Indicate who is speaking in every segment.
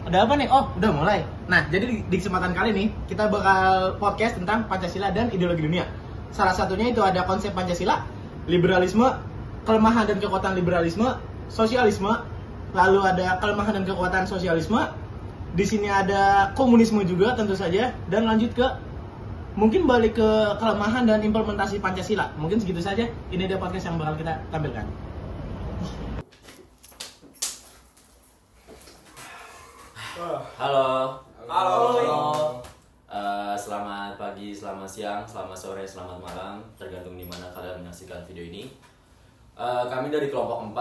Speaker 1: Udah apa nih? Oh, udah mulai. Nah, jadi di kesempatan kali ini kita bakal podcast tentang Pancasila dan ideologi dunia. Salah satunya itu ada konsep Pancasila, liberalisme, kelemahan dan kekuatan liberalisme, sosialisme, lalu ada kelemahan dan kekuatan sosialisme. Di sini ada komunisme juga tentu saja, dan lanjut ke mungkin balik ke kelemahan dan implementasi Pancasila. Mungkin segitu saja. Ini dia podcast yang bakal kita tampilkan.
Speaker 2: Halo.
Speaker 1: Halo.
Speaker 2: Selamat pagi, selamat siang, selamat sore, selamat malam, tergantung di mana kalian menyaksikan video ini. Kami dari kelompok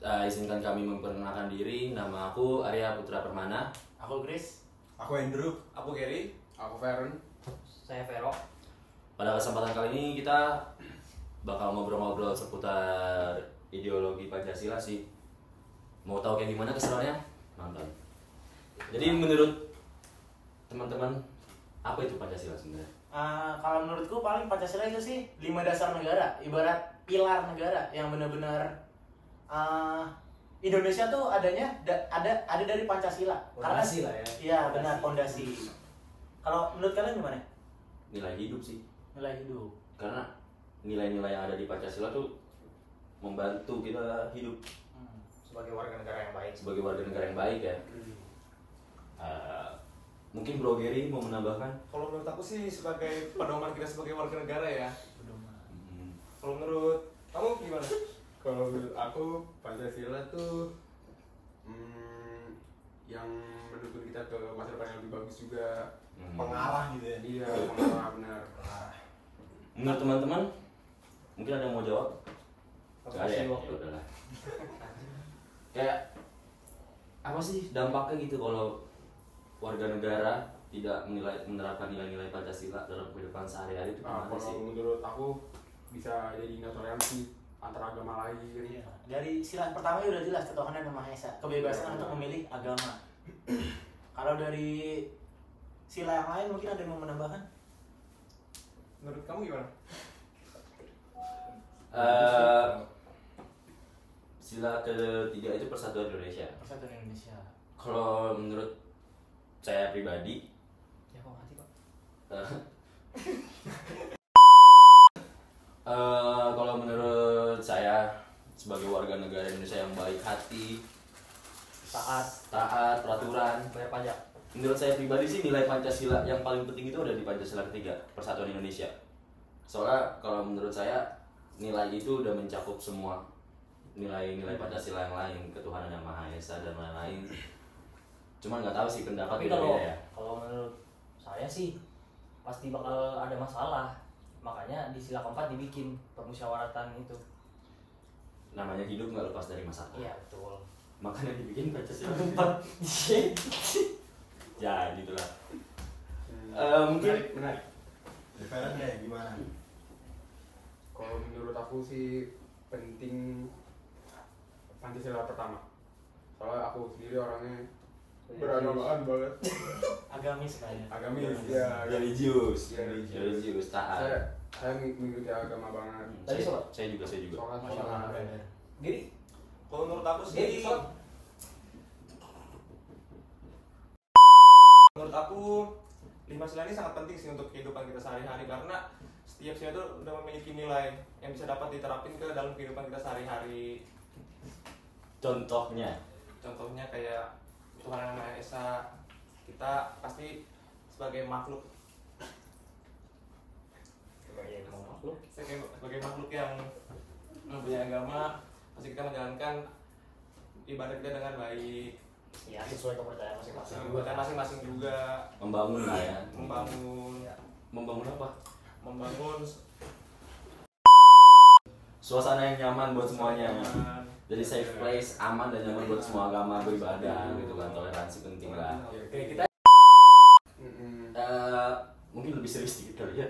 Speaker 2: 4. Izinkan kami memperkenalkan diri. Nama aku Arya Putra Permana.
Speaker 1: Aku Chris.
Speaker 3: Aku Andrew. Aku Gary. Aku Feren.
Speaker 4: Saya Vero.
Speaker 2: Pada kesempatan kali ini kita bakal ngobrol-ngobrol seputar ideologi Pancasila sih. Mau tahu kayak gimana keseruannya? Nonton. Jadi menurut teman-teman, apa itu Pancasila sebenarnya?
Speaker 1: Kalau menurutku paling Pancasila itu sih 5 dasar negara, ibarat pilar negara yang benar-benar Indonesia tuh adanya ada dari Pancasila.
Speaker 4: Fondasi lah ya.
Speaker 1: Iya benar, fondasi. Kalau menurut kalian gimana?
Speaker 2: Nilai hidup sih.
Speaker 1: Nilai hidup.
Speaker 2: Karena nilai-nilai yang ada di Pancasila tuh membantu kita hidup
Speaker 4: Sebagai warga negara yang baik.
Speaker 2: sebagai warga negara yang baik ya. Mungkin Bro Gary mau menambahkan?
Speaker 3: Kalau menurut aku sih sebagai pedoman kita sebagai warga negara ya.
Speaker 2: Hmm.
Speaker 3: Kalau menurut kamu gimana? Kalau menurut aku Pancasila tuh yang mendukung kita ke masa depan yang lebih bagus juga.
Speaker 5: Pengarah gitu ya.
Speaker 3: Iya, pengarah benar.
Speaker 2: Menurut teman-teman, mungkin ada yang mau jawab?
Speaker 4: Apa
Speaker 2: Gak ada ya?
Speaker 4: sih waktu?
Speaker 2: Ya udahlah. Kayak apa sih dampaknya gitu kalau warga negara tidak menerapkan nilai-nilai Pancasila dalam kehidupan sehari-hari itu gimana
Speaker 3: Kalau
Speaker 2: sih?
Speaker 3: menurut aku bisa jadi intoleransi antara agama lain.
Speaker 1: Iya. Dari sila pertama udah jelas ketuhanan yang Maha Esa, kebebasan untuk memilih agama. Kalau dari sila yang lain mungkin ada yang mau menambahkan?
Speaker 3: Menurut kamu gimana?
Speaker 2: Sila ketiga itu persatuan Indonesia.
Speaker 1: Persatuan Indonesia.
Speaker 2: Kalau menurut saya pribadi,
Speaker 4: Ya kok hati kok.
Speaker 2: kalau menurut saya sebagai warga negara Indonesia yang baik hati, taat peraturan,
Speaker 4: Bayar pajak.
Speaker 2: menurut saya pribadi sih nilai Pancasila yang paling penting itu ada di Pancasila ketiga, persatuan Indonesia. Soalnya kalau menurut saya nilai itu udah mencakup semua nilai-nilai Pancasila yang lain, ketuhanan yang Maha Esa dan lain-lain. Cuman nggak tahu sih pendapat
Speaker 4: Tapi kalau
Speaker 2: beda-beda ya.
Speaker 4: kalau menurut saya sih pasti bakal ada masalah. Makanya di sila keempat dibikin permusyawaratan itu.
Speaker 2: Namanya hidup nggak lepas dari masalah.
Speaker 4: Iya betul.
Speaker 2: Makanya dibikin Pancasila keempat. Ya gitulah. Mungkin
Speaker 3: menarik.
Speaker 5: Feren deh gimana?
Speaker 3: Kalau menurut aku sih penting Pancasila pertama. Soalnya aku sendiri orangnya beragamaan banget.
Speaker 1: Agamis kayaknya.
Speaker 3: Agamis ya.
Speaker 2: religius,
Speaker 3: Iya,
Speaker 2: religius taat.
Speaker 3: Saya mengikuti agama banget.
Speaker 4: Tadi sholat?
Speaker 2: Saya juga.
Speaker 3: Sholat.
Speaker 4: Gini.
Speaker 5: Kalau menurut aku sih,
Speaker 4: Gini sholat.
Speaker 5: menurut aku 5 sila ini sangat penting sih untuk kehidupan kita sehari-hari karena setiap sila itu udah memiliki nilai yang bisa dapat diterapin ke dalam kehidupan kita sehari-hari.
Speaker 2: Contohnya,
Speaker 5: Kayak Tuhan yang Maha Esa, kita pasti sebagai makhluk sebagai makhluk yang mempunyai agama, pasti kita menjalankan ibadah kita dengan baik.
Speaker 4: Ya sesuai kepercayaan masing-masing.
Speaker 5: Kebutuhan masing-masing juga
Speaker 2: membangun lah ya.
Speaker 5: membangun
Speaker 2: apa?
Speaker 5: membangun
Speaker 2: Suasana yang nyaman buat semuanya. Jadi safe place, aman dan nyaman buat semua agama beribadah gitu kan. Toleransi penting lah. Oke, kita mungkin lebih serius dikit kali ya.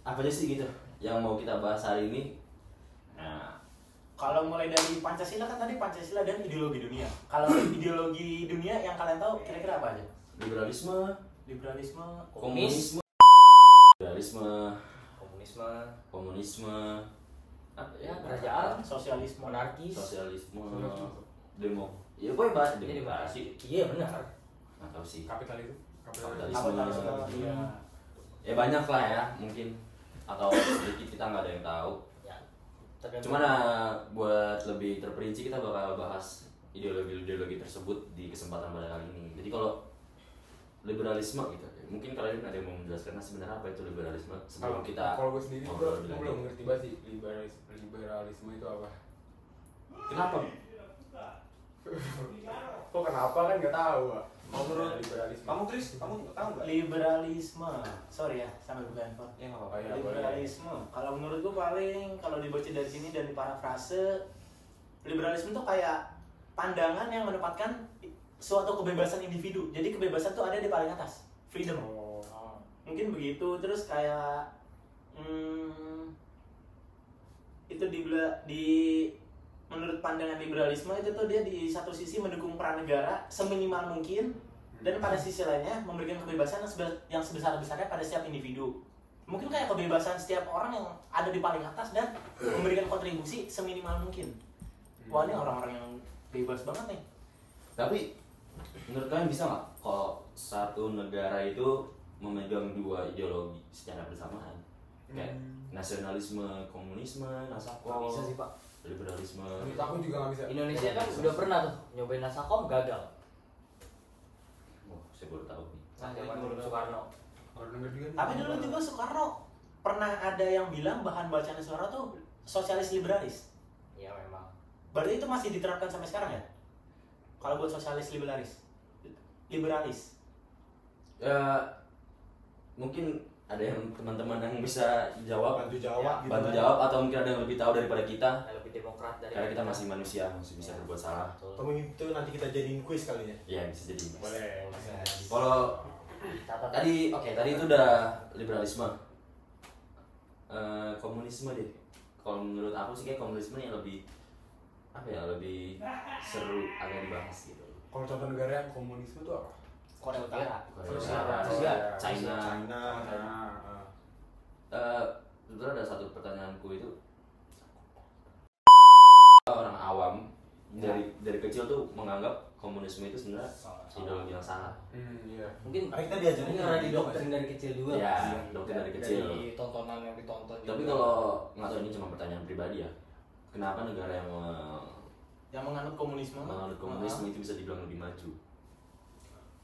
Speaker 2: Apa aja sih gitu yang mau kita bahas hari ini? Nah,
Speaker 1: Kalau mulai dari Pancasila kan tadi Pancasila dan ideologi dunia. Kalau ideologi dunia yang kalian tahu kira-kira apa aja?
Speaker 2: liberalisme,
Speaker 1: Komunisme,
Speaker 2: liberalisme,
Speaker 4: Komunisme.
Speaker 2: komunisme,
Speaker 4: Ya kerajaan,
Speaker 1: sosialisme,
Speaker 4: monarkis,
Speaker 2: sosialisme, demo. Ya boleh bahas demokrasi.
Speaker 4: Iya benar.
Speaker 2: Nggak tahu sih.
Speaker 3: Kapitalisme.
Speaker 1: kapitalisme, iya.
Speaker 2: Ya banyak lah ya mungkin atau sedikit kita nggak ada yang tahu.
Speaker 4: Ya. Tergantung.
Speaker 2: Cuman buat lebih terperinci kita bakal bahas ideologi tersebut di kesempatan pada kali ini. Jadi kalau liberalisme gitu, mungkin kalian ada yang mau menjelaskan sebenarnya apa itu liberalisme sebelum kita
Speaker 3: Kalau gue sendiri
Speaker 2: ngobrol
Speaker 3: gue
Speaker 2: lebih lanjut.
Speaker 3: belum ngerti banget sih liberalisme itu apa.
Speaker 2: Kenapa?
Speaker 3: Kok kenapa kan nggak tahu.
Speaker 5: Menurut
Speaker 3: liberalisme.
Speaker 5: kamu Chris, kamu tahu nggak?
Speaker 1: Liberalisme, sorry ya sambil buka handphone.
Speaker 5: Ya nggak apa-apa.
Speaker 3: Ya, boleh.
Speaker 1: Liberalisme, kalau menurutku paling kalau dibaca dari sini dan diparafrase, liberalisme itu kayak pandangan yang menempatkan suatu kebebasan individu. Jadi kebebasan tuh ada di paling atas, freedom.
Speaker 3: Oh.
Speaker 1: Mungkin begitu. Terus kayak itu menurut pandangan liberalisme itu tuh dia di satu sisi mendukung peran negara seminimal mungkin, dan pada sisi lainnya memberikan kebebasan yang sebesar-besarnya pada setiap individu. Mungkin kayak kebebasan setiap orang yang ada di paling atas dan memberikan kontribusi seminimal mungkin. Wah, ini orang-orang yang bebas banget nih.
Speaker 2: Tapi menurut kalian bisa nggak kalau satu negara itu memegang dua ideologi secara bersamaan? Kayak nasionalisme, komunisme, nasakom,
Speaker 4: Bisa sih Pak.
Speaker 2: liberalisme.
Speaker 3: Menurut aku juga nggak bisa.
Speaker 4: Indonesia kan udah pernah tuh nyobain Nasakom gagal.
Speaker 2: Oh, saya baru tahu nih.
Speaker 4: Nah, zaman Soekarno.
Speaker 3: Kalau denger juga.
Speaker 1: Tapi dulu juga Soekarno pernah ada yang bilang bahan bacaan Soekarno tuh sosialis liberalis.
Speaker 4: Iya memang.
Speaker 1: Berarti itu masih diterapkan sampai sekarang ya? Kalau buat sosialis liberalis.
Speaker 2: Ya mungkin ada yang teman-teman yang bisa jawab,
Speaker 3: Bantu jawab gitu.
Speaker 2: bantu
Speaker 3: kan.
Speaker 2: jawab, atau mungkin ada yang lebih tahu daripada kita.
Speaker 4: Lebih demokrat dari
Speaker 2: Karena kita masih manusia, masih bisa berbuat salah.
Speaker 4: Betul.
Speaker 6: Atau itu nanti kita jadiin kuis kali ya.
Speaker 2: Ya bisa jadi.
Speaker 3: Boleh.
Speaker 2: Kalau
Speaker 4: Catat.
Speaker 2: tadi itu udah liberalisme. Komunisme deh. Kalau menurut aku sih kayak komunisme yang lebih apa ya, lebih seru agak dibahas gitu.
Speaker 3: Kalau contoh negara yang komunisme itu apa?
Speaker 1: Korea Utara.
Speaker 2: Korea
Speaker 3: Utara.
Speaker 2: Utara, China.
Speaker 6: China.
Speaker 2: Sebetulnya ada satu pertanyaanku itu, orang awam dari kecil tuh menganggap komunisme itu sebenarnya ideologi yang salah.
Speaker 3: Iya.
Speaker 4: Mungkin
Speaker 6: Karena kita diajarin
Speaker 4: ini karena didoktrin dari kecil juga.
Speaker 2: Ya,
Speaker 4: Iya.
Speaker 2: doktrin dari kecil.
Speaker 4: Dari tontonan yang ditonton juga.
Speaker 2: Tapi kalau nggak tahu, ini cuma pertanyaan pribadi ya. Kenapa negara yang
Speaker 1: Yang menganut komunisme.
Speaker 2: menganut komunisme itu bisa dibilang lebih maju?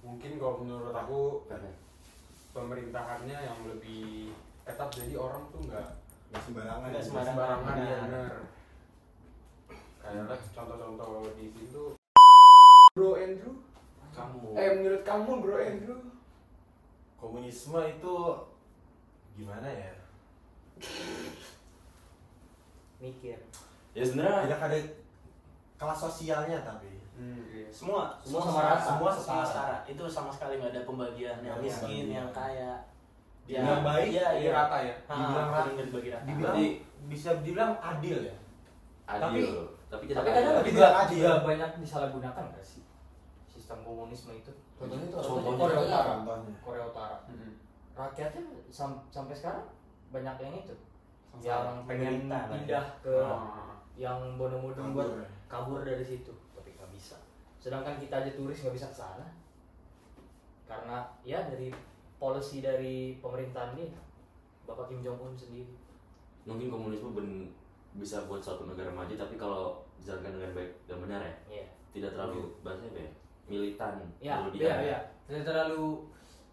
Speaker 3: Mungkin kalau menurut aku pemerintahannya yang lebih ketat, jadi orang tuh nggak
Speaker 6: Sembarangan.
Speaker 1: Nggak
Speaker 6: ya.
Speaker 1: sembarangan.
Speaker 3: ya
Speaker 1: Benar.
Speaker 3: benar. Kayak contoh-contoh di situ. Bro Andrew,
Speaker 6: Kamu.
Speaker 3: menurut kamu Bro Andrew?
Speaker 6: Komunisme itu gimana ya?
Speaker 4: mikir.
Speaker 2: Ya sebenarnya
Speaker 6: Tidak ada kelas sosialnya tapi.
Speaker 3: Iya.
Speaker 1: Semua
Speaker 4: sama rata.
Speaker 6: Semua
Speaker 1: Semua
Speaker 6: setara.
Speaker 1: setara. Itu sama sekali nggak ada pembagian yang
Speaker 6: Nggak ada
Speaker 1: miskin,
Speaker 6: pembagian.
Speaker 1: yang kaya.
Speaker 6: Dibilang baik,
Speaker 1: iya,
Speaker 3: Jadi
Speaker 1: iya.
Speaker 3: rata ya.
Speaker 6: Dibilang rata.
Speaker 1: Dibilang dibagi rata.
Speaker 6: Dibilang
Speaker 2: Berarti-
Speaker 6: bisa dibilang adil ya.
Speaker 2: adil, tapi tidak
Speaker 4: Tapi kadang
Speaker 2: adil.
Speaker 6: Tapi
Speaker 4: juga
Speaker 6: tidak adil.
Speaker 4: banyak disalahgunakan nggak sih sistem komunisme itu?
Speaker 3: Contohnya itu
Speaker 4: Contohnya
Speaker 3: apa?
Speaker 4: Korea Utara.
Speaker 6: Contohnya.
Speaker 4: Korea Utara.
Speaker 3: Mm-mm.
Speaker 4: Rakyatnya sampai sekarang banyak yang itu,
Speaker 3: Sama-sama.
Speaker 4: yang pengen
Speaker 1: Menderita lah ya.
Speaker 4: pindah ke
Speaker 3: Ah.
Speaker 4: yang bodong-bodong
Speaker 6: Kabur
Speaker 4: buat
Speaker 6: ya.
Speaker 4: kabur dari situ, tapi nggak bisa. Sedangkan kita aja turis nggak bisa ke sana karena ya dari policy dari pemerintahan ini Bapak Kim Jong Un sendiri.
Speaker 2: Mungkin komunisme bisa buat suatu negara maju, tapi kalau dijalankan dengan baik dan benar ya,
Speaker 4: Iya.
Speaker 2: tidak terlalu bahasanya apa ya, militan.
Speaker 4: Ya,
Speaker 2: terlalu
Speaker 4: iya, iya. Tidak terlalu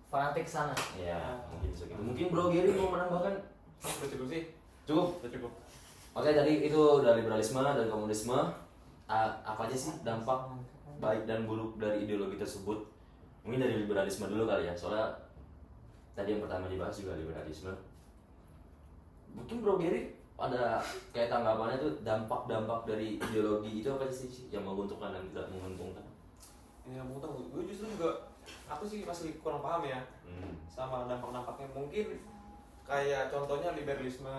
Speaker 4: fanatik sana.
Speaker 2: Ya, mungkin bisa gitu. Mungkin Bro Gary mau menambahkan?
Speaker 5: Udah cukup sih.
Speaker 2: Cukup.
Speaker 5: Udah cukup.
Speaker 2: Oke, tadi itu dari liberalisme dan komunisme. Apa aja sih dampak baik dan buruk dari ideologi tersebut? Mungkin dari liberalisme dulu kali ya, soalnya tadi yang pertama dibahas juga liberalisme. Mungkin Bro Gary ada kayak tanggapannya tuh dampak-dampak dari ideologi itu apa sih yang menguntungkan dan tidak menguntungkan?
Speaker 5: Ini yang mau tahu. Gue justru juga aku sih masih kurang paham ya sama dampak-dampaknya. Mungkin kayak contohnya liberalisme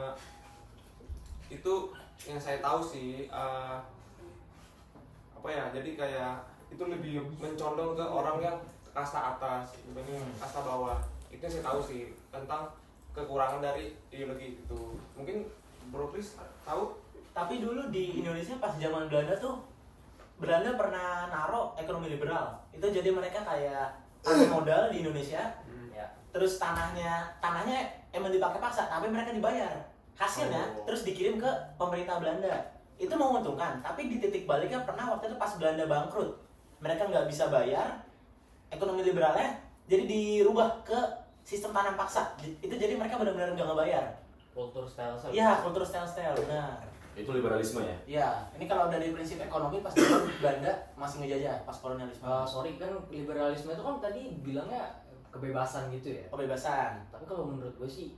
Speaker 5: itu yang saya tahu sih apa ya, jadi kayak itu lebih mencondong ke orang yang kasta atas dibanding kasta bawah. Itu yang saya tahu sih tentang kekurangan dari ideologi itu. Mungkin Bro Chris tahu
Speaker 1: Tapi dulu di Indonesia pas zaman Belanda tuh, Belanda pernah naruh ekonomi liberal. Itu jadi mereka kayak ambil modal di Indonesia,
Speaker 4: Ya.
Speaker 1: terus tanahnya emang dipakai paksa, tapi mereka dibayar. Hasilnya terus dikirim ke pemerintah Belanda. Itu menguntungkan, tapi di titik baliknya pernah waktu itu pas Belanda bangkrut, mereka nggak bisa bayar, ekonomi liberalnya jadi dirubah ke sistem tanam paksa. Itu jadi mereka benar-benar nggak ngebayar.
Speaker 4: Kultur style
Speaker 1: Iya, kultur style, benar.
Speaker 2: Itu liberalisme ya.
Speaker 1: Iya, ini kalau dari prinsip ekonomi pas zaman Belanda masih ngejajah pas kolonialisme.
Speaker 4: sorry kan liberalisme itu kan tadi bilangnya kebebasan gitu ya.
Speaker 1: Kebebasan.
Speaker 4: Tapi kalau menurut gue sih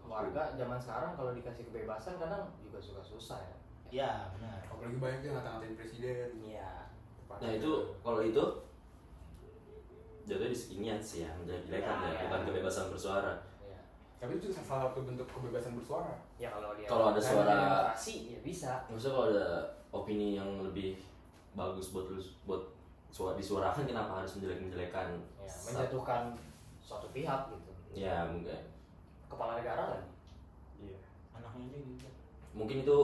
Speaker 4: warga zaman sekarang kalau dikasih kebebasan kadang juga suka susah ya.
Speaker 1: Iya, benar.
Speaker 3: Apalagi banyak yang ngata-ngatain presiden.
Speaker 4: Iya.
Speaker 2: Nah itu kalau itu jatuhnya disinian sih ya, menjelek-jelekan ya, bukan kebebasan bersuara.
Speaker 4: Iya.
Speaker 3: Tapi itu salah satu bentuk kebebasan bersuara.
Speaker 4: Ya kalau dia
Speaker 2: Kalau ada suara-
Speaker 4: demokrasi ya bisa.
Speaker 2: Maksudnya kalau ada opini yang lebih bagus buat lu buat disuarakan, kenapa harus menjelek-menjelekan?
Speaker 4: Ya, menjatuhkan suatu pihak gitu.
Speaker 2: Ya mungkin.
Speaker 4: Kepala negara kan.
Speaker 3: Iya.
Speaker 1: Anaknya aja gitu.
Speaker 2: Mungkin itu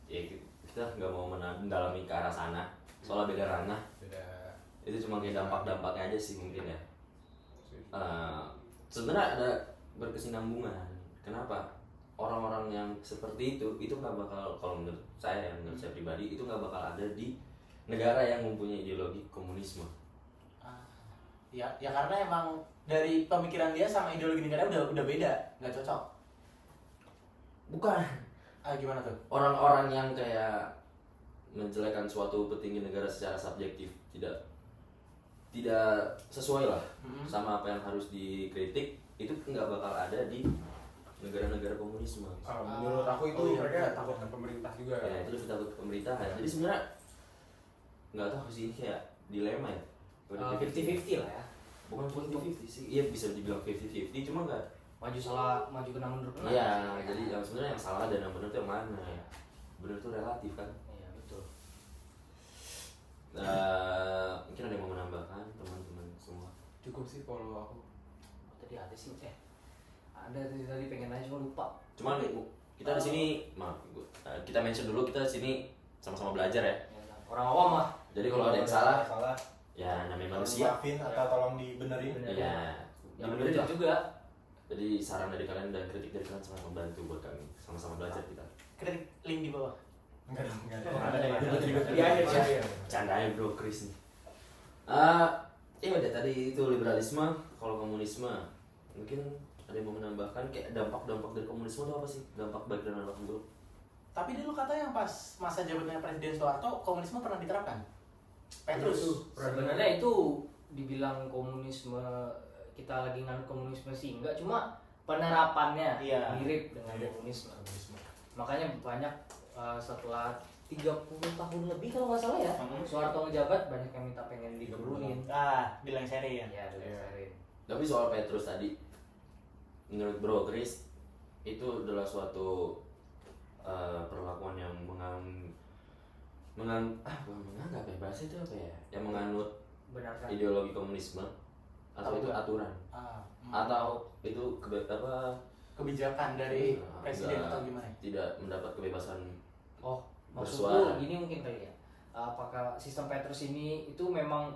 Speaker 2: ya kita nggak mau mendalami ke arah sana, soalnya beda ranah.
Speaker 3: Beda.
Speaker 2: Itu cuma kayak dampak-dampaknya aja sih mungkin ya. Sebenarnya ada berkesinambungan. Kenapa? Orang-orang yang seperti itu nggak bakal, kalau menurut saya pribadi, itu nggak bakal ada di negara yang mempunyai ideologi komunisme.
Speaker 1: Ya karena emang dari pemikiran dia sama ideologi negara udah beda, nggak cocok.
Speaker 2: Bukan.
Speaker 1: Gimana tuh?
Speaker 2: Orang-orang yang kayak menjelekan suatu petinggi negara secara subjektif, tidak sesuai lah sama apa yang harus dikritik, itu nggak bakal ada di negara-negara komunisme.
Speaker 3: Menurut aku itu
Speaker 1: iya,
Speaker 3: mereka
Speaker 1: betul.
Speaker 3: takut ke pemerintah juga.
Speaker 2: Ya itu lebih takut ke pemerintahan. Jadi sebenarnya nggak tahu sih, kayak dilema ya.
Speaker 4: 50-50 lah ya.
Speaker 2: Bukan 50-50 sih, iya bisa dibilang 50-50, cuma nggak.
Speaker 4: Maju kena mundur kena.
Speaker 2: Iya, jadi yang sebenarnya yang salah dan yang benar itu yang mana? Benar itu relatif kan.
Speaker 4: Iya betul.
Speaker 2: Mungkin ada yang mau menambahkan teman-teman semua.
Speaker 3: Cukup sih kalau aku.
Speaker 4: Tadi ada sih ada tadi pengen nanya cuma lupa.
Speaker 2: Cuman kita di sini, maaf, kita mention dulu, kita di sini sama-sama belajar ya.
Speaker 4: Orang awam mah.
Speaker 2: Jadi kalau ada yang salah,
Speaker 6: salah,
Speaker 2: ya namanya manusia.
Speaker 6: maafin atau tolong dibenerin.
Speaker 2: Iya.
Speaker 4: Yang
Speaker 2: Dibenerin
Speaker 4: bener
Speaker 2: lah.
Speaker 4: juga.
Speaker 2: Jadi saran dari kalian dan kritik dari kalian sangat membantu buat kami, sama-sama belajar kita.
Speaker 1: Kritik link di bawah.
Speaker 6: Enggak dong, enggak
Speaker 1: Oh,
Speaker 6: ada.
Speaker 1: ada ya.
Speaker 4: Iya, iya.
Speaker 2: Candain bro, Chris nih. Ya udah tadi itu liberalisme, kalau komunisme mungkin ada yang mau menambahkan kayak dampak-dampak dari komunisme itu apa sih? Dampak baik dan dampak buruk.
Speaker 1: Tapi dulu katanya pas masa jabatannya Presiden Soeharto, komunisme pernah diterapkan. Petrus.
Speaker 4: Sebenarnya itu dibilang komunisme, kita lagi nganut komunisme sih enggak, cuma penerapannya
Speaker 1: Iya.
Speaker 4: mirip dengan komunisme. Makanya banyak setelah 30 tahun lebih kalau nggak salah ya, Soeharto ngejabat banyak yang minta pengen diturunin.
Speaker 1: Dilengserin.
Speaker 4: Ya, dilengserin.
Speaker 2: Tapi soal Petrus tadi, menurut Bro Chris itu adalah suatu perlakuan yang menganggap ya, bahasa itu apa ya? Yang menganut
Speaker 4: Benarkah?
Speaker 2: ideologi komunisme atau itu aturan atau itu
Speaker 1: Kebijakan dari presiden
Speaker 2: enggak,
Speaker 1: atau gimana?
Speaker 2: tidak mendapat kebebasan
Speaker 4: Oh, maksud
Speaker 2: bersuara.
Speaker 4: lu gini mungkin kali ya. Apakah sistem Petrus ini itu memang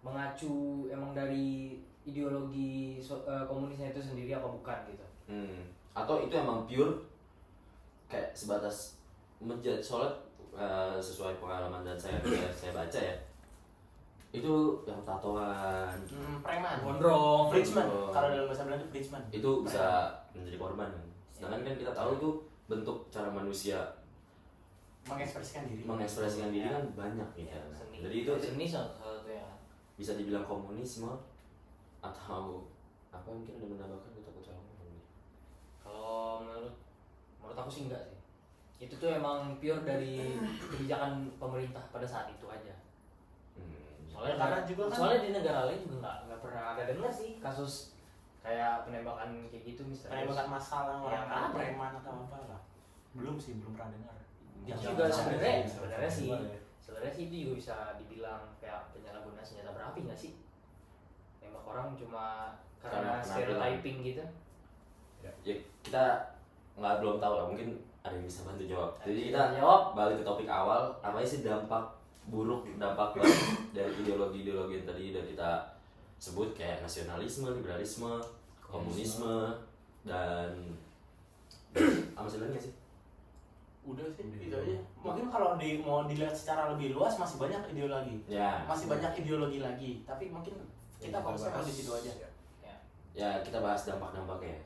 Speaker 4: mengacu emang dari ideologi komunisnya itu sendiri apa bukan gitu?
Speaker 2: Atau itu emang pure kayak sebatas menjadi sholat sesuai pengalaman dan saya baca ya, itu yang tatoan
Speaker 1: Preman.
Speaker 4: Gondrong.
Speaker 1: Fridgman.
Speaker 2: Gondrong.
Speaker 1: Kalau dalam bahasa Belanda Fridgman.
Speaker 2: itu bisa menjadi korban kan. Sedangkan kan kita tahu itu bentuk cara manusia
Speaker 1: Mengekspresikan diri.
Speaker 2: mengekspresikan diri kan banyak gitu.
Speaker 4: Ya, seni.
Speaker 2: Jadi itu
Speaker 4: seni salah satu ya.
Speaker 2: bisa dibilang komunisme atau apa, mungkin ada menambahkan, kita takut salah ngomong.
Speaker 4: Kalau menurut aku sih enggak sih. Itu tuh emang pure dari kebijakan pemerintah pada saat itu aja. Soalnya
Speaker 1: Karena juga kan-
Speaker 4: soalnya di negara lain juga nggak pernah ada dengar sih kasus kayak penembakan kayak gitu misalnya.
Speaker 1: Penembakan massal yang
Speaker 4: Ya,
Speaker 1: orang
Speaker 4: kan ada.
Speaker 1: preman atau apa lah. Belum pernah dengar.
Speaker 4: Yang
Speaker 1: Jangan
Speaker 4: juga
Speaker 1: sampai
Speaker 4: sebenarnya sih
Speaker 6: ya.
Speaker 4: sebenarnya sih itu juga bisa dibilang kayak penyalahgunaan senjata berapi nggak sih? Tembak orang cuma karena
Speaker 2: Karena
Speaker 4: stereotyping gitu.
Speaker 2: Ya kita belum tahu lah, mungkin ada yang bisa bantu jawab. Jadi kita
Speaker 4: Jawab.
Speaker 2: balik ke topik awal, apa sih dampak buruk, dampak baik dari ideologi-ideologi yang tadi udah kita sebut kayak nasionalisme, liberalisme, komunisme, dan apa sih lagi nggak sih?
Speaker 1: Udah sih, itu aja. Mungkin kalau mau dilihat secara lebih luas masih banyak ideologi.
Speaker 2: Ya,
Speaker 1: Masih banyak ideologi lagi, tapi mungkin kita fokusnya di situ aja.
Speaker 2: ya kita bahas dampak-dampaknya.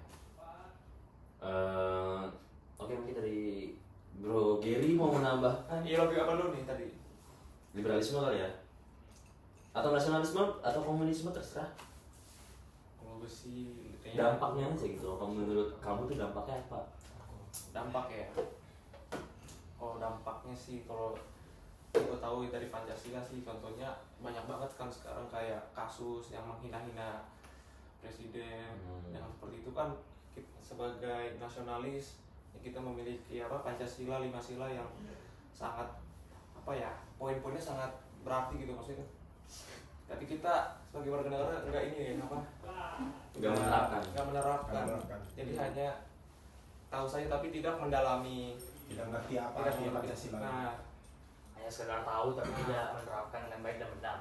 Speaker 2: Oke, mungkin dari Bro Gary mau menambahkan
Speaker 5: Ideologi apa lu nih tadi?
Speaker 2: liberalisme kali ya? Atau nasionalisme atau komunisme terserah.
Speaker 5: Kalau gue sih kayaknya
Speaker 2: Dampaknya aja gitu. Kalau menurut kamu tuh dampaknya apa?
Speaker 5: dampak ya. Kalau dampaknya sih kalau gue tahu dari Pancasila sih contohnya banyak banget kan sekarang kayak kasus yang menghina-hina presiden yang seperti itu kan sebagai nasionalis ya kita memiliki Pancasila 5 sila yang sangat poin-poinnya sangat berarti gitu maksudnya. Tapi kita sebagai warga negara enggak menerapkan. Jadi hanya tahu saja tapi tidak mendalami,
Speaker 6: Tidak ngerti apa
Speaker 5: tidak
Speaker 6: artinya
Speaker 5: mengerti.
Speaker 6: Pancasila.
Speaker 5: Nah,
Speaker 4: Hanya sekedar tahu tapi tidak menerapkan dengan baik dan benar.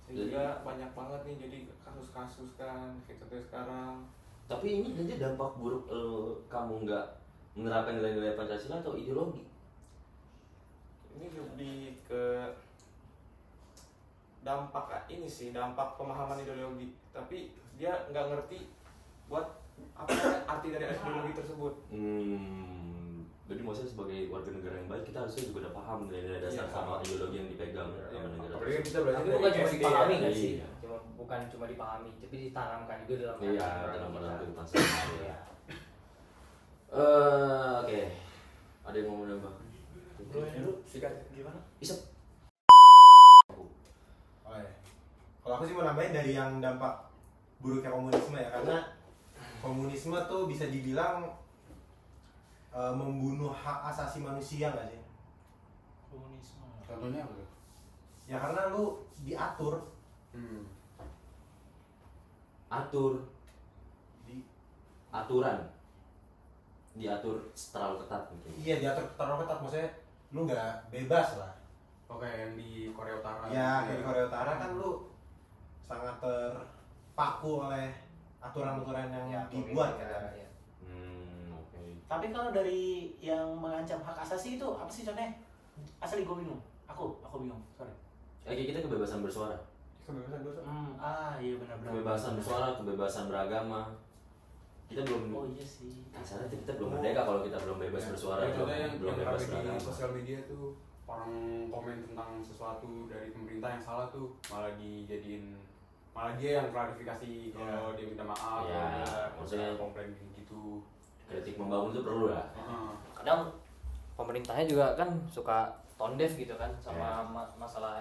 Speaker 5: sehingga banyak banget nih jadi kasus-kasus kan kayak contohnya sekarang.
Speaker 2: Tapi ini nanti dampak buruk kamu nggak menerapkan nilai-nilai Pancasila atau ideologi?
Speaker 5: Ini lebih ke dampak ini sih, dampak pemahaman ideologi. Tapi dia nggak ngerti buat apa arti dari ideologi tersebut.
Speaker 2: Jadi maksudnya sebagai warga negara yang baik kita harusnya juga udah paham nilai-nilai dasar
Speaker 5: Iya.
Speaker 2: sama ideologi yang dipegang sama negara.
Speaker 3: Apalagi bisa belajar
Speaker 4: Tapi
Speaker 3: dari
Speaker 4: bukan cuma
Speaker 3: SD
Speaker 4: dipahami
Speaker 3: ya.
Speaker 4: nggak sih?
Speaker 2: Iya.
Speaker 4: Bukan cuma dipahami, tapi ditanamkan juga dalam
Speaker 2: Iya,
Speaker 4: hati
Speaker 2: dalam
Speaker 4: kita.
Speaker 2: kehidupan sehari-hari.
Speaker 4: Iya.
Speaker 2: Oke. Ada yang mau menambah?
Speaker 1: Dulu
Speaker 3: Sikat.
Speaker 1: gimana?
Speaker 2: Isep.
Speaker 6: Oh ya. Kalau aku sih mau nambahin dari yang dampak buruknya komunisme ya, karena komunisme tuh bisa dibilang membunuh hak asasi manusia nggak sih?
Speaker 1: Komunisme.
Speaker 3: Contohnya apa tuh?
Speaker 6: Ya karena lu diatur
Speaker 2: Aturan diatur terlalu ketat mungkin.
Speaker 6: Iya, diatur terlalu ketat, maksudnya lu nggak bebas lah.
Speaker 3: Oke, yang di Korea Utara.
Speaker 6: Ya kayak di Korea Utara kan lu sangat terpaku oleh aturan-aturan yang
Speaker 4: Ya,
Speaker 6: dibuat
Speaker 4: ya,
Speaker 6: kan.
Speaker 4: ya.
Speaker 2: Oke.
Speaker 1: Tapi kalau dari yang mengancam hak asasi itu apa sih contohnya? Asli gue bingung. Aku bingung. Sorry.
Speaker 2: Kayak kita kebebasan bersuara.
Speaker 6: Kebebasan dosa.
Speaker 1: Iya benar-benar.
Speaker 2: Kebebasan bersuara, kebebasan beragama. Kita belum
Speaker 1: Oh iya sih.
Speaker 2: kasarnya kita belum merdeka kalau kita belum bebas bersuara,
Speaker 3: Ya, contohnya
Speaker 2: belum
Speaker 3: yang
Speaker 2: bebas
Speaker 3: rame di
Speaker 2: beragama.
Speaker 3: sosial media tuh orang komen tentang sesuatu dari pemerintah yang salah tuh malah dia yang klarifikasi kalau dia minta maaf,
Speaker 2: Iya,
Speaker 3: kalau dia
Speaker 2: maksudnya-
Speaker 3: komplain gitu.
Speaker 2: Kritik membangun itu perlu lah.
Speaker 4: Kadang pemerintahnya juga kan suka tone deaf gitu kan sama masalah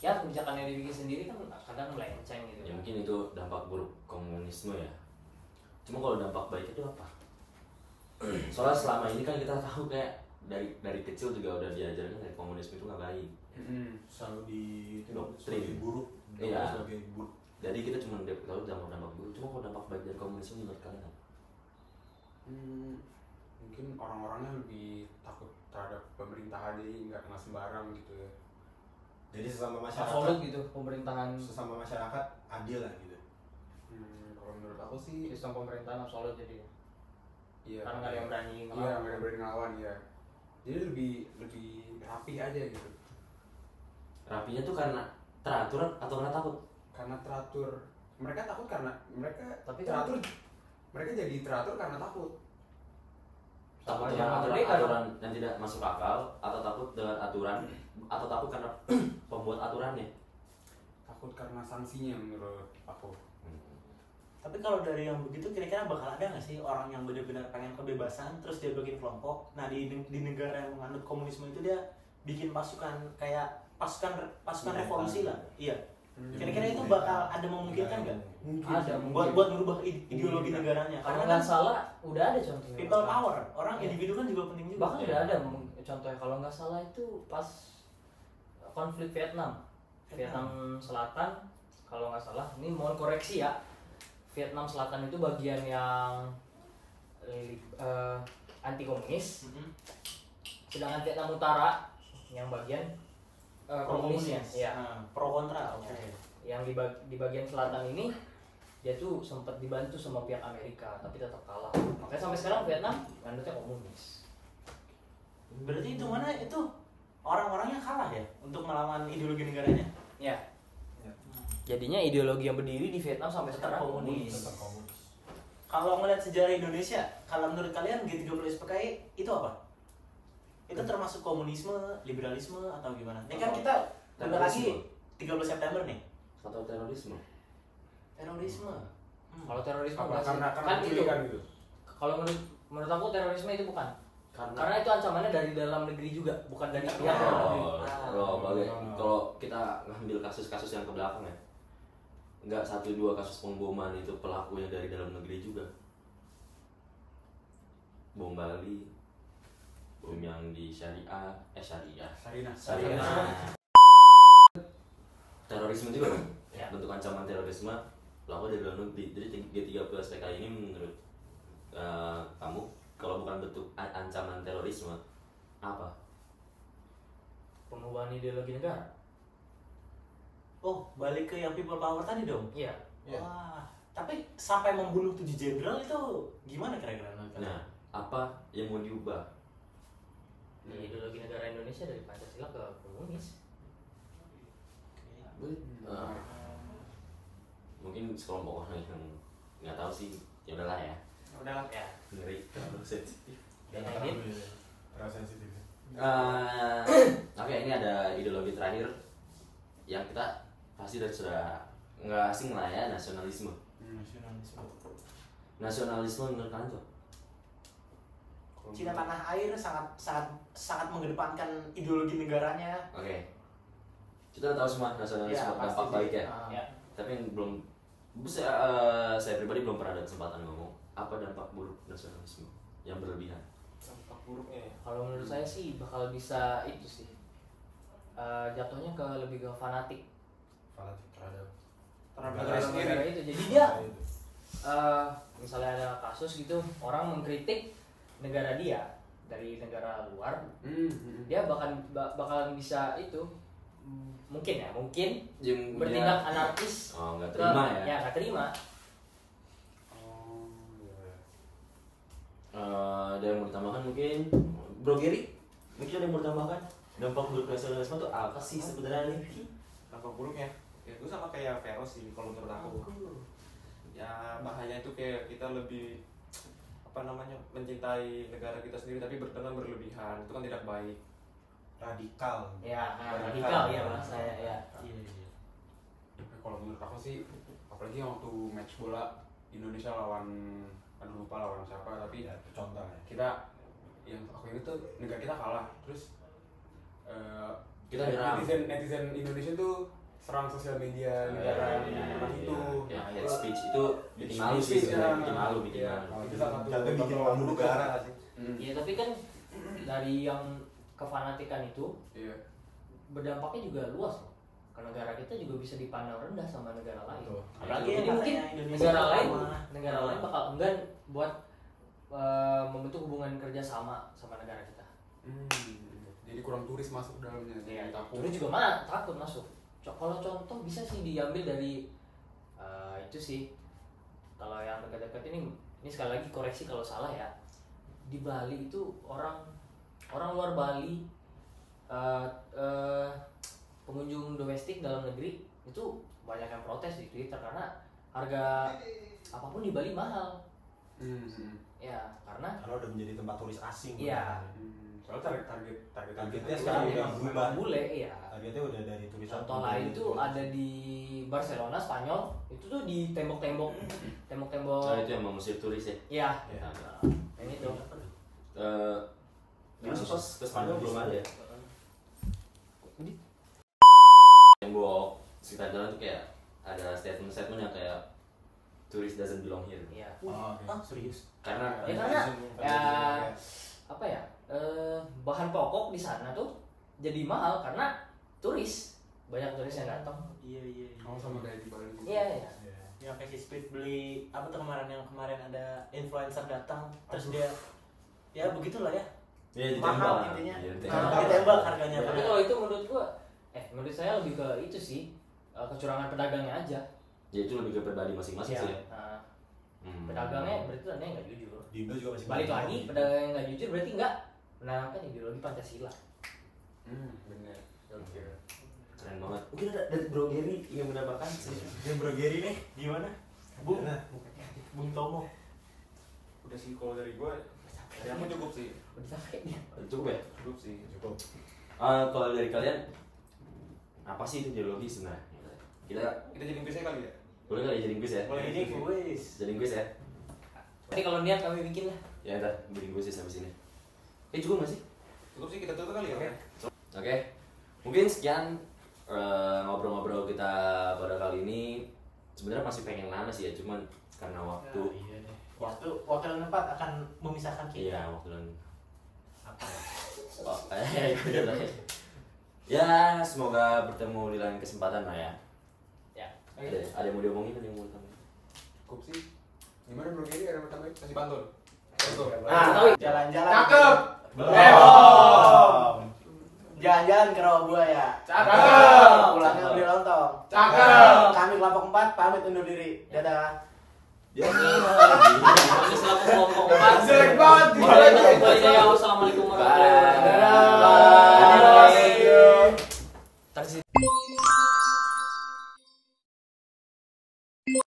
Speaker 4: ya kebijakan yang dibikin sendiri kan kadang melenceng gitu.
Speaker 2: Ya mungkin itu dampak buruk komunisme ya. Cuma kalau dampak baik itu apa? Soalnya selama ini kan kita tahu kayak dari kecil juga udah diajarin kayak komunisme itu nggak baik.
Speaker 6: Selalu di
Speaker 2: Doktrin.
Speaker 6: sebagai buruk.
Speaker 2: Iya.
Speaker 6: Sebagai buruk.
Speaker 2: Jadi kita cuma tahu dampak buruk. Cuma kalau dampak baik dari komunisme menurut kalian apa?
Speaker 3: Mungkin orang-orangnya lebih takut terhadap pemerintahan jadi nggak sembarang gitu ya.
Speaker 6: Jadi sesama masyarakat,
Speaker 4: Absolut gitu pemerintahan
Speaker 6: sesama masyarakat adil lah gitu.
Speaker 3: Kalau menurut aku sih
Speaker 4: sistem pemerintahan absolut jadi
Speaker 3: iya.
Speaker 4: karena nggak ada yang berani
Speaker 3: Iya,
Speaker 4: ngelawan.
Speaker 3: nggak ada berani ngelawan ya. Jadi lebih rapi aja gitu.
Speaker 2: Rapinya tuh karena teratur atau karena takut?
Speaker 3: Karena teratur. Mereka takut karena mereka
Speaker 4: Tapi kan-
Speaker 3: teratur. Mereka jadi teratur karena takut.
Speaker 2: Takut
Speaker 4: Sama
Speaker 2: dengan
Speaker 4: yang
Speaker 2: aturan,
Speaker 4: merdeka dong.
Speaker 2: aturan yang tidak masuk akal, atau takut dengan aturan, atau takut karena pembuat aturannya?
Speaker 3: Takut karena sanksinya menurut aku.
Speaker 1: Tapi kalau dari yang begitu kira-kira bakal ada nggak sih orang yang benar-benar pengen kebebasan terus dia bikin kelompok? Nah di negara yang menganut komunisme itu dia bikin pasukan kayak pasukan revolusi lah. Iya. Kira-kira itu bakal ada memungkinkan nggak?
Speaker 4: Ada
Speaker 1: Buat merubah ideologi negaranya.
Speaker 4: Karena
Speaker 1: Karena
Speaker 4: nggak
Speaker 1: kan
Speaker 4: salah udah ada contohnya.
Speaker 1: people power, orang
Speaker 4: Iya.
Speaker 1: individu kan juga penting juga.
Speaker 4: Bahkan udah ada contohnya kalau nggak salah itu pas konflik Vietnam Selatan kalau nggak salah ini mohon koreksi ya. Vietnam Selatan itu bagian yang anti komunis, sedangkan Vietnam Utara yang bagian komunisnya, ya.
Speaker 7: Pro kontra. Oke.
Speaker 4: Yang di bagian selatan ini dia tuh sempat dibantu sama pihak Amerika tapi tetap kalah. Makanya sampai sekarang Vietnam nganutnya komunis.
Speaker 7: Berarti itu mana itu orang-orangnya kalah ya untuk melawan ideologi negaranya.
Speaker 4: Ya. Jadinya ideologi yang berdiri di Vietnam sampai
Speaker 7: Tetap
Speaker 4: sekarang
Speaker 7: komunis.
Speaker 4: komunis.
Speaker 7: Kalau ngeliat sejarah Indonesia, kalau menurut kalian G30 SPKI itu apa? Itu termasuk komunisme, liberalisme atau gimana? Ini kan kita bentar lagi 30 September nih.
Speaker 2: Atau terorisme?
Speaker 7: Terorisme.
Speaker 4: Kalau terorisme
Speaker 3: Apa?
Speaker 4: enggak sih.
Speaker 3: Karena
Speaker 4: Kan itu.
Speaker 3: penculikan gitu.
Speaker 4: Kalau menurut aku terorisme itu bukan.
Speaker 2: Karena
Speaker 4: Karena itu ancamannya dari dalam negeri juga, bukan dari pihak dalam negeri.
Speaker 2: balik kalau kita ngambil kasus-kasus yang ke belakang ya, nggak 1-2 kasus pemboman itu pelakunya dari dalam negeri juga. Bom Bali, bom yang di Syariah. Terorisme juga kan?
Speaker 4: Ya.
Speaker 2: Bentuk ancaman terorisme pelaku dari dalam negeri. Jadi G30 SPKI ini menurut kamu kalau bukan bentuk ancaman terorisme apa?
Speaker 4: Perubahan ideologi negara.
Speaker 7: Oh, balik ke yang people power tadi dong.
Speaker 4: Iya.
Speaker 7: Wah, tapi sampai membunuh 7 jenderal itu gimana kira-kira?
Speaker 2: Nah, apa yang mau diubah?
Speaker 4: Ideologi negara Indonesia dari Pancasila ke komunis.
Speaker 2: Mungkin sekelompok orang yang nggak tahu sih, ya udahlah ya.
Speaker 7: Udahlah.
Speaker 4: Ya.
Speaker 2: Ngeri, terlalu sensitif.
Speaker 4: Dan ini
Speaker 6: Terlalu sensitif.
Speaker 2: Oke, ini ada ideologi terakhir yang kita pasti sudah nggak asing lah ya, nasionalisme. Nasionalisme menurut kalian tuh?
Speaker 7: Cina tanah air sangat mengedepankan ideologi negaranya.
Speaker 2: Oke, kita tahu semua nasionalisme
Speaker 7: Ya, pasti
Speaker 2: dampak
Speaker 7: sih.
Speaker 2: baik ya.
Speaker 7: Ya.
Speaker 2: Tapi belum, saya pribadi belum pernah ada kesempatan ngomong apa dampak buruk nasionalisme yang berlebihan.
Speaker 5: Dampak buruknya ya.
Speaker 4: kalau menurut saya sih bakal bisa itu sih. Jatuhnya ke lebih ke fanatik
Speaker 6: Fanatik terhadap
Speaker 5: Negara sendiri.
Speaker 4: negara itu. Jadi dia misalnya ada kasus gitu, orang mengkritik negara dia dari negara luar, dia bakalan bisa itu mungkin
Speaker 2: Yang
Speaker 4: bertindak anarkis
Speaker 2: oh nggak terima ya.
Speaker 4: Ya nggak terima.
Speaker 2: Ada yang mau ditambahkan mungkin Bro Gary? Mungkin ada yang mau ditambahkan dampak buruk nasionalisme itu apa sih sebenarnya nih?
Speaker 5: Dampak buruknya ya itu sama kayak Vero sih kalau menurut aku. Ya bahaya itu kayak kita lebih mencintai negara kita sendiri tapi dengan berlebihan, itu kan tidak baik.
Speaker 6: radikal.
Speaker 4: Ya radikal ya bahasanya ya.
Speaker 7: Iya.
Speaker 3: Tapi kalau menurut aku sih, apalagi waktu match bola Indonesia lawan, aduh lupa lawan siapa, tapi
Speaker 6: Ya, itu contoh ya.
Speaker 3: kita yang aku ingat tuh negara kita kalah, terus
Speaker 2: Kita nyerang.
Speaker 3: netizen Indonesia tuh serang sosial media negara itu.
Speaker 2: Ya,
Speaker 3: Nah,
Speaker 2: hate
Speaker 3: itu-
Speaker 2: speech itu bikin malu sih,
Speaker 3: speech,
Speaker 2: sebenarnya.
Speaker 3: ya.
Speaker 2: bikin malu, bikin
Speaker 3: Iya.
Speaker 2: malu.
Speaker 3: Itu salah satu
Speaker 6: Tapi bikin
Speaker 3: contoh
Speaker 6: malu
Speaker 3: buruk
Speaker 6: negara
Speaker 3: lah.
Speaker 6: sih.
Speaker 4: Ya tapi kan dari yang kefanatikan itu
Speaker 3: Iya.
Speaker 4: berdampaknya juga luas loh. Ke negara kita juga bisa dipandang rendah sama negara lain.
Speaker 6: Betul.
Speaker 7: Apalagi
Speaker 4: Jadi
Speaker 7: yang
Speaker 4: mungkin
Speaker 7: katanya Indonesia
Speaker 4: negara lain
Speaker 7: pertama.
Speaker 4: bakal enggan buat membentuk hubungan kerja sama negara kita.
Speaker 3: Jadi kurang turis masuk dalamnya.
Speaker 4: Ya,
Speaker 3: Takut.
Speaker 4: terus juga takut masuk. Kalau contoh bisa sih diambil dari itu sih. Kalau yang dekat-dekat ini sekali lagi koreksi kalau salah ya. Di Bali itu orang luar Bali pengunjung domestik dalam negeri itu banyak yang protes di Twitter karena harga apapun di Bali mahal. Ya, karena
Speaker 6: Karena udah menjadi tempat turis asing.
Speaker 4: Iya.
Speaker 3: Soalnya
Speaker 6: Targetnya sekarang udah berubah.
Speaker 4: bule ya.
Speaker 6: Targetnya udah dari turis.
Speaker 4: Contoh lain tuh ada di Barcelona, Spanyol, itu tuh di tembok-tembok.
Speaker 2: Nah, itu yang mengusir turis ya.
Speaker 4: Iya,
Speaker 6: Ya.
Speaker 4: yang itu.
Speaker 2: Terus pas ke Spanyol belum ada ya. Tembok sekitar jalan tuh kayak ada statement yang kayak tourist doesn't belong here.
Speaker 4: Iya.
Speaker 6: Oh, oke.
Speaker 7: Serius?
Speaker 2: Karena
Speaker 4: Ya karena ya apa ya? Bahan pokok di sana tuh jadi mahal karena turis. Banyak turis yang datang.
Speaker 7: Iya.
Speaker 3: Oh, sama kayak di Bali.
Speaker 4: Iya, iya.
Speaker 7: Yang kayak si Speed beli apa tuh yang kemarin ada influencer datang terus dia ya begitulah ya.
Speaker 2: Ya,
Speaker 7: Mahal intinya.
Speaker 2: Iya,
Speaker 7: Ditembak harganya.
Speaker 4: Tapi kalau itu menurut gua, menurut saya lebih ke itu sih, kecurangan pedagangnya aja.
Speaker 2: Ya itu lebih ke pribadi masing-masing sih.
Speaker 4: Nah, pedagangnya berarti tandanya nggak jujur.
Speaker 6: Di Indo juga masih
Speaker 4: Balik lagi, pedagang yang nggak jujur berarti nggak menanamkan ideologi Pancasila.
Speaker 3: Bener. Oke.
Speaker 2: Keren banget. Mungkin ada dari Bro Gary ingin menambahkan sih.
Speaker 6: Yang Bro Gary nih
Speaker 7: Gimana? Bung Tomo.
Speaker 5: Udah sih kalau dari gue, dari aku cukup sih.
Speaker 4: Udah sampai dia.
Speaker 2: Cukup ya?
Speaker 5: Cukup sih.
Speaker 6: cukup.
Speaker 2: Kalau dari kalian apa sih itu ideologi sebenarnya? Kita
Speaker 5: Kita jadi kuisnya kali ya?
Speaker 2: boleh kali jadi kuis ya?
Speaker 7: Boleh ini kuis.
Speaker 2: Jadi kuis ya?
Speaker 4: Jadi kalau niat kami bikin lah.
Speaker 2: Ya ntar bikin kuis sampai sini. Cukup nggak sih?
Speaker 5: Cukup sih, kita tutup kali ya?
Speaker 2: Oke. Mungkin sekian ngobrol-ngobrol kita pada kali ini. Sebenarnya masih pengen lama sih ya, cuman karena waktu.
Speaker 7: Iya nih. Waktu dan tempat akan memisahkan kita.
Speaker 2: Iya, waktu dan
Speaker 7: Apa?
Speaker 2: oh, itu lah. Ya, semoga bertemu di lain kesempatan lah ya.
Speaker 4: Ya.
Speaker 2: Ada yang mau diomongin, ada yang mau ditambah?
Speaker 3: Cukup sih. Gimana Bro Gary, ada yang mau tambahin? Kasih pantun.
Speaker 7: Nah, jalan-jalan.
Speaker 1: Cakep.
Speaker 7: Belum. Jalan-jalan ke Rawa Buaya.
Speaker 1: Cakep.
Speaker 7: Pulangnya beli lontong.
Speaker 1: Cakep.
Speaker 7: Kami kelompok 4 pamit undur diri. Dadah.
Speaker 2: Ya,
Speaker 4: Kami selaku kelompok 4.
Speaker 1: Jelek banget.
Speaker 4: Mulai dari awal